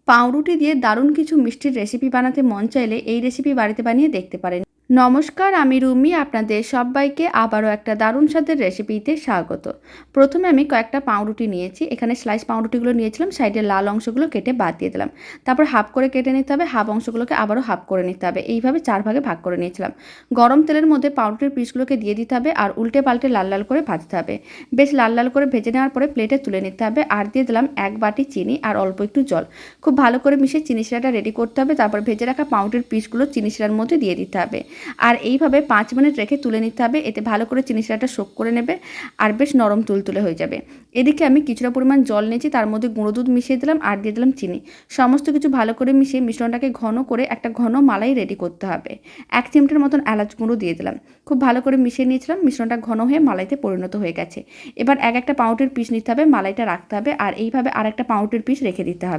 পাউরুটি দিয়ে দারুণ কিছু মিষ্টির রেসিপি বানাতে মন চাইলে এই রেসিপি বাড়িতে বানিয়ে দেখতে পারেন। নমস্কার, আমি রুমি। আপনাদের সবাইকে আবারও একটা দারুণ স্বাদের রেসিপিতে স্বাগত। প্রথমে আমি কয়েকটা পাউরুটি নিয়েছি। এখানে স্লাইস পাউরুটিগুলো নিয়েছিলাম, সাইডের লাল অংশগুলো কেটে বাদ দিয়ে দিলাম। তারপর হাফ করে কেটে নিতে হবে, হাফ অংশগুলোকে আবারও হাফ করে নিতে হবে। এইভাবে 4 ভাগে ভাগ করে নিয়েছিলাম। গরম তেলের মধ্যে পাউরুটির পিসগুলোকে দিয়ে দিতে হবে আর উল্টে পাল্টে লাল লাল করে ভাজতে হবে। বেশ লাল লাল করে ভেজে নেওয়ার পরে প্লেটে তুলে নিতে হবে আর দিয়ে দিলাম 1 বাটি চিনি আর অল্প একটু জল। খুব ভালো করে মিশিয়ে চিনি শিরাটা রেডি করতে হবে। তারপর ভেজে রাখা পাউরুটির পিসগুলো চিনি শিরার মধ্যে দিয়ে দিতে হবে আর এইভাবে 5 মিনিট রেখে তুলে নিতে হবে। এতে ভালো করে চিনি শিরাটা সোক করে নেবে আর বেশ নরম তুলতুলে হয়ে যাবে। এদিকে আমি কিছুটা পরিমাণ জল নিয়েছি, তার মধ্যে গুঁড়ো দুধ মিশিয়ে দিলাম আর দিয়ে দিলাম চিনি। সমস্ত কিছু ভালো করে মিশিয়ে মিশ্রণটাকে ঘন করে একটা ঘন মালাই রেডি করতে হবে। 1 চিমটির মতন এলাচ গুঁড়ো দিয়ে দিলাম। খুব ভালো করে মিশিয়ে নিয়েছিলাম। মিশ্রণটা ঘন হয়ে মালাইতে পরিণত হয়ে গেছে। এবার একটা পাউরুটির পিস নিতে হবে, মালাইটা রাখতে হবে আর এইভাবে আরেকটা পাউরুটির পিস রেখে দিতে হবে।